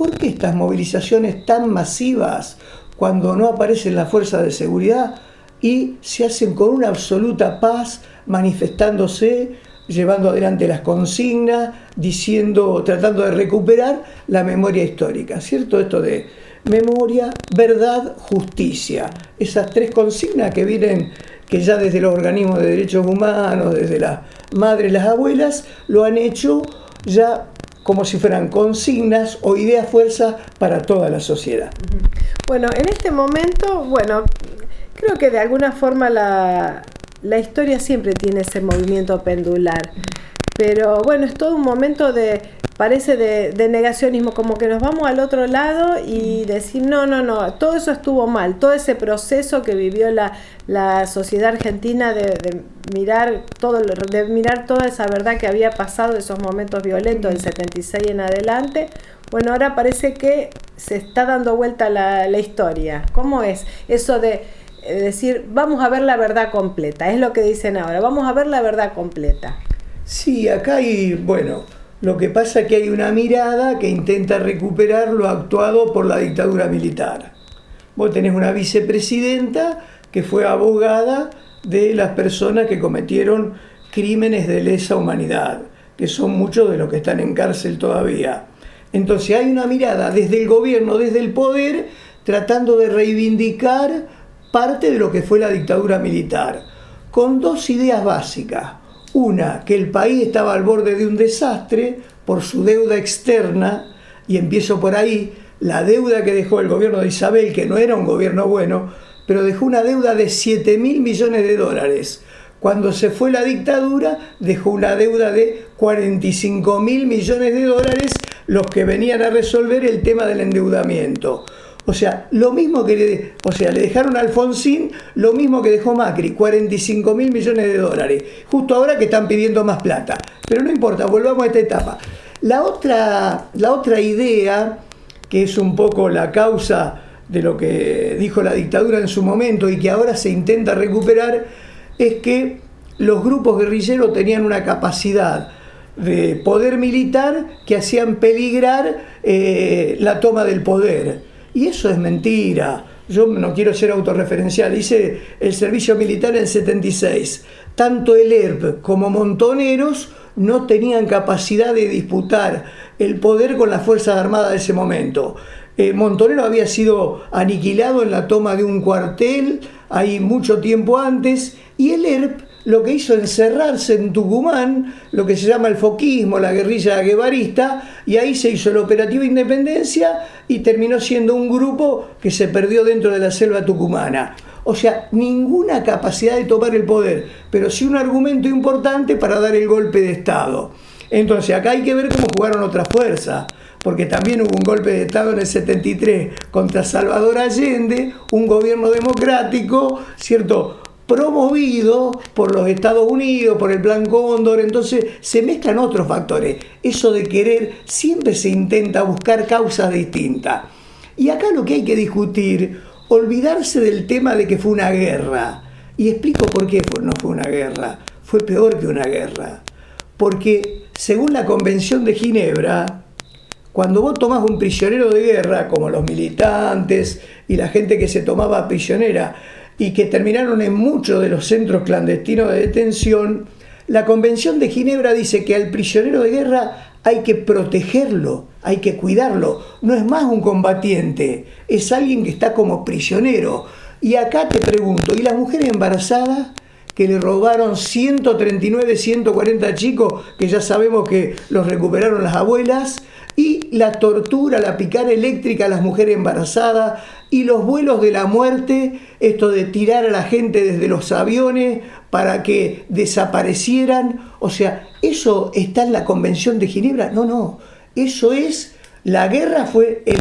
¿por qué estas movilizaciones tan masivas cuando no aparecen las fuerzas de seguridad y se hacen con una absoluta paz, manifestándose, llevando adelante las consignas, tratando de recuperar la memoria histórica, ¿cierto? Esto de memoria, verdad, justicia. Esas tres consignas que vienen, que ya desde los organismos de derechos humanos, desde las madres, las abuelas, lo han hecho ya como si fueran consignas o ideas fuerza para toda la sociedad. Bueno, en este momento, creo que de alguna forma la historia siempre tiene ese movimiento pendular, pero bueno, es todo un momento parece de negacionismo, como que nos vamos al otro lado y decir no, todo eso estuvo mal, todo ese proceso que vivió la sociedad argentina de mirar toda esa verdad que había pasado, esos momentos violentos del 76 en adelante. Bueno, ahora parece que se está dando vuelta la historia. ¿Cómo es eso de decir, vamos a ver la verdad completa? Es lo que dicen ahora, vamos a ver la verdad completa. Sí, acá lo que pasa es que hay una mirada que intenta recuperar lo actuado por la dictadura militar. Vos tenés una vicepresidenta que fue abogada de las personas que cometieron crímenes de lesa humanidad, que son muchos de los que están en cárcel todavía. Entonces hay una mirada desde el gobierno, desde el poder, tratando de reivindicar parte de lo que fue la dictadura militar, con dos ideas básicas. Una, que el país estaba al borde de un desastre por su deuda externa, y empiezo por ahí, la deuda que dejó el gobierno de Isabel, que no era un gobierno bueno, pero dejó una deuda de 7.000 millones de dólares. Cuando se fue la dictadura, dejó una deuda de 45.000 millones de dólares, los que venían a resolver el tema del endeudamiento. O sea, le dejaron a Alfonsín lo mismo que dejó Macri, 45.000 millones de dólares, justo ahora que están pidiendo más plata. Pero no importa, volvamos a esta etapa. La otra idea, que es un poco la causa de lo que dijo la dictadura en su momento y que ahora se intenta recuperar, es que los grupos guerrilleros tenían una capacidad de poder militar que hacían peligrar la toma del poder. Y eso es mentira. Yo no quiero ser autorreferencial. Hice el servicio militar en 76. Tanto el ERP como Montoneros no tenían capacidad de disputar el poder con las Fuerzas Armadas de ese momento. Montonero había sido aniquilado en la toma de un cuartel ahí mucho tiempo antes, y el ERP lo que hizo encerrarse en Tucumán, lo que se llama el foquismo, la guerrilla guevarista, y ahí se hizo el operativo Independencia y terminó siendo un grupo que se perdió dentro de la selva tucumana. O sea, ninguna capacidad de tomar el poder, pero sí un argumento importante para dar el golpe de Estado. Entonces acá hay que ver cómo jugaron otras fuerzas, porque también hubo un golpe de Estado en el 73 contra Salvador Allende, un gobierno democrático, ¿cierto?, promovido por los Estados Unidos, por el Plan Cóndor. Entonces se mezclan otros factores. Eso de querer, siempre se intenta buscar causas distintas. Y acá lo que hay que discutir, olvidarse del tema de que fue una guerra. Y explico por qué no fue una guerra. Fue peor que una guerra. Porque según la Convención de Ginebra, cuando vos tomás un prisionero de guerra, como los militantes y la gente que se tomaba prisionera, y que terminaron en muchos de los centros clandestinos de detención, la Convención de Ginebra dice que al prisionero de guerra hay que protegerlo, hay que cuidarlo. No es más un combatiente, es alguien que está como prisionero. Y acá te pregunto, ¿y las mujeres embarazadas que le robaron 139, 140 chicos, que ya sabemos que los recuperaron las abuelas? Y la tortura, la picada eléctrica a las mujeres embarazadas, y los vuelos de la muerte, esto de tirar a la gente desde los aviones para que desaparecieran. O sea, ¿eso está en la Convención de Ginebra? No, eso es, la guerra fue el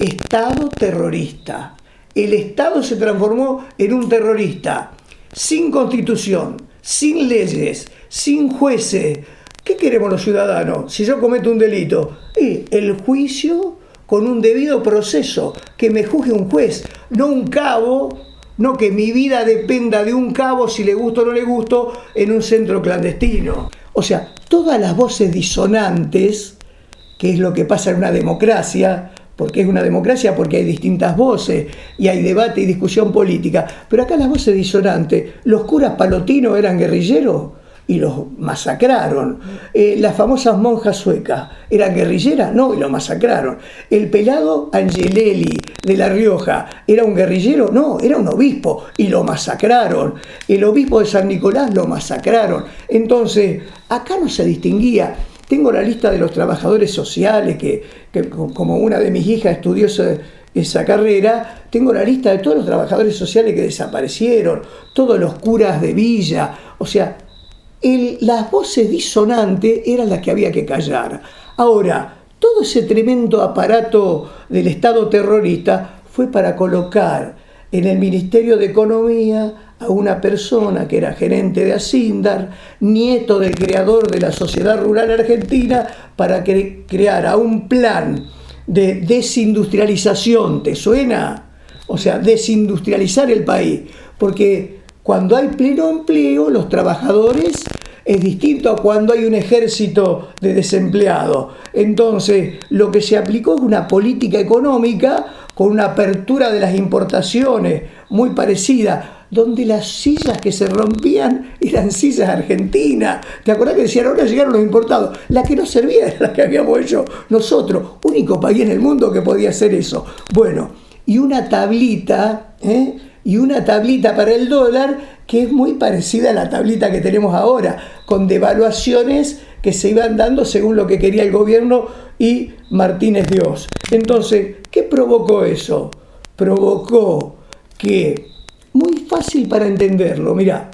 Estado terrorista. El Estado se transformó en un terrorista, sin constitución, sin leyes, sin jueces. ¿Qué queremos los ciudadanos? Si yo cometo un delito, el juicio con un debido proceso, que me juzgue un juez, no un cabo, no que mi vida dependa de un cabo, si le gusto o no le gusto, en un centro clandestino. O sea, todas las voces disonantes que es lo que pasa en una democracia, porque es una democracia porque hay distintas voces y hay debate y discusión política, pero acá las voces disonantes. Los curas palotinos eran guerrilleros y los masacraron. Las famosas monjas suecas eran guerrilleras, no, y los masacraron. El pelado Angelelli de La Rioja era un guerrillero, no, era un obispo y lo masacraron. El obispo de San Nicolás lo masacraron. Entonces, acá no se distinguía. Tengo la lista de los trabajadores sociales, que como una de mis hijas estudió esa carrera, tengo la lista de todos los trabajadores sociales que desaparecieron, todos los curas de villa, o sea, las voces disonantes eran las que había que callar. Ahora, todo ese tremendo aparato del Estado terrorista fue para colocar en el Ministerio de Economía a una persona que era gerente de Asindar, nieto del creador de la Sociedad Rural Argentina, para que creara un plan de desindustrialización. ¿Te suena? O sea, desindustrializar el país, porque cuando hay pleno empleo, los trabajadores, es distinto a cuando hay un ejército de desempleados. Entonces, lo que se aplicó es una política económica con una apertura de las importaciones muy parecida, donde las sillas que se rompían eran sillas argentinas. ¿Te acordás que decían, ahora llegaron los importados? La que no servía era la que habíamos hecho nosotros, único país en el mundo que podía hacer eso. Bueno, y una tablita, para el dólar que es muy parecida a la tablita que tenemos ahora, con devaluaciones que se iban dando según lo que quería el gobierno y Martínez Dios. Entonces, ¿qué provocó eso? Provocó que, muy fácil para entenderlo, mirá,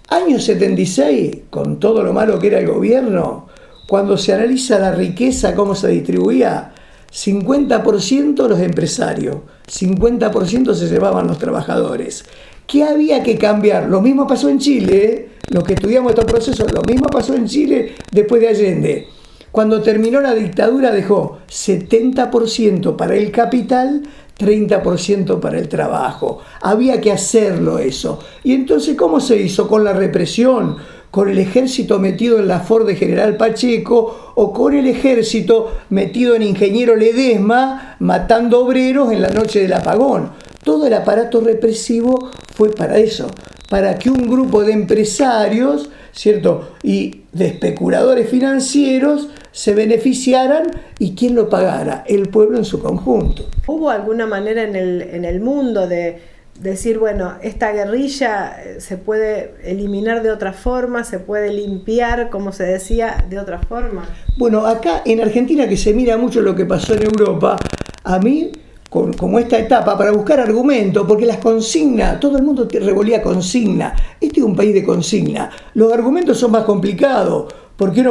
año 76, con todo lo malo que era el gobierno, cuando se analiza la riqueza, cómo se distribuía, 50% los empresarios, 50% se llevaban los trabajadores. ¿Qué había que cambiar? Lo mismo pasó en Chile, ¿eh? Los que estudiamos estos procesos, lo mismo pasó en Chile después de Allende. Cuando terminó la dictadura dejó 70% para el capital, 30% para el trabajo. Había que hacerlo eso. Y entonces, ¿cómo se hizo? Con la represión, con el ejército metido en la Ford de General Pacheco o con el ejército metido en Ingeniero Ledesma matando obreros en la noche del apagón. Todo el aparato represivo fue para eso, para que un grupo de empresarios, ¿cierto?, y de especuladores financieros se beneficiaran, y ¿quién lo pagara? El pueblo en su conjunto. ¿Hubo alguna manera en el mundo de decir, bueno, esta guerrilla se puede eliminar de otra forma, se puede limpiar, como se decía, de otra forma? Bueno, acá en Argentina, que se mira mucho lo que pasó en Europa, a mí, como esta etapa, para buscar argumentos, porque las consignas, todo el mundo te revolía consigna. Este es un país de consigna. Los argumentos son más complicados, porque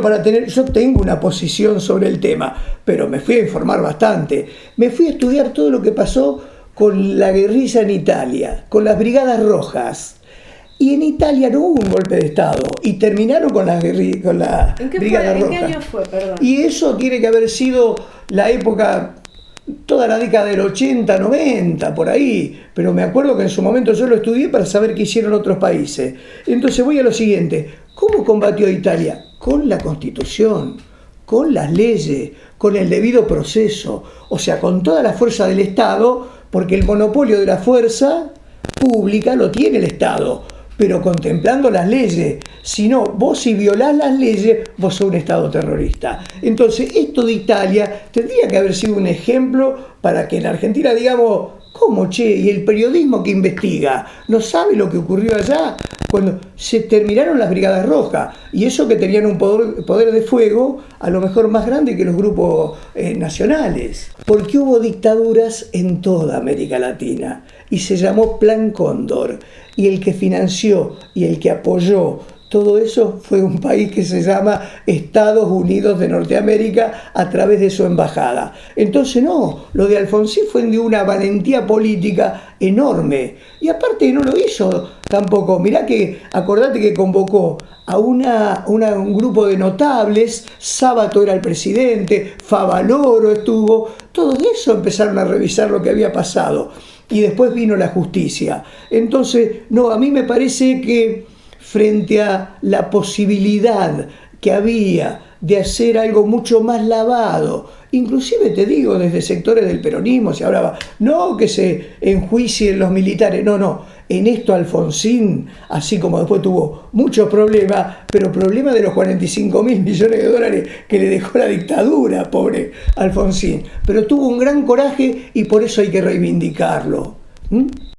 yo tengo una posición sobre el tema, pero me fui a informar bastante. Me fui a estudiar todo lo que pasó con la guerrilla en Italia, con las brigadas rojas. Y en Italia no hubo un golpe de Estado, y terminaron con la brigada roja. ¿En qué año fue, perdón? Y eso tiene que haber sido la época, toda la década del 80, 90, por ahí. Pero me acuerdo que en su momento yo lo estudié para saber qué hicieron otros países. Entonces voy a lo siguiente. ¿Cómo combatió Italia? Con la Constitución, con las leyes, con el debido proceso. O sea, con toda la fuerza del Estado, porque el monopolio de la fuerza pública lo tiene el Estado, pero contemplando las leyes. Si no, vos si violás las leyes, vos sos un Estado terrorista. Entonces, esto de Italia tendría que haber sido un ejemplo para que en Argentina digamos, ¿cómo, che? Y el periodismo que investiga, ¿no sabe lo que ocurrió allá? Cuando se terminaron las brigadas rojas, y eso que tenían un poder de fuego a lo mejor más grande que los grupos nacionales. Porque hubo dictaduras en toda América Latina, y se llamó Plan Cóndor, y el que financió y el que apoyó todo eso fue un país que se llama Estados Unidos de Norteamérica a través de su embajada. Entonces no, lo de Alfonsín fue de una valentía política enorme. Y aparte no lo hizo tampoco. Mirá que, acordate que convocó a un grupo de notables, Sábato era el presidente, Favaloro estuvo, todos eso empezaron a revisar lo que había pasado. Y después vino la justicia. Entonces, no, a mí me parece que frente a la posibilidad que había de hacer algo mucho más lavado. Inclusive te digo, desde sectores del peronismo se hablaba, no que se enjuicien los militares, no. En esto Alfonsín, así como después tuvo muchos problemas, pero problemas de los 45.000 millones de dólares que le dejó la dictadura, pobre Alfonsín. Pero tuvo un gran coraje y por eso hay que reivindicarlo.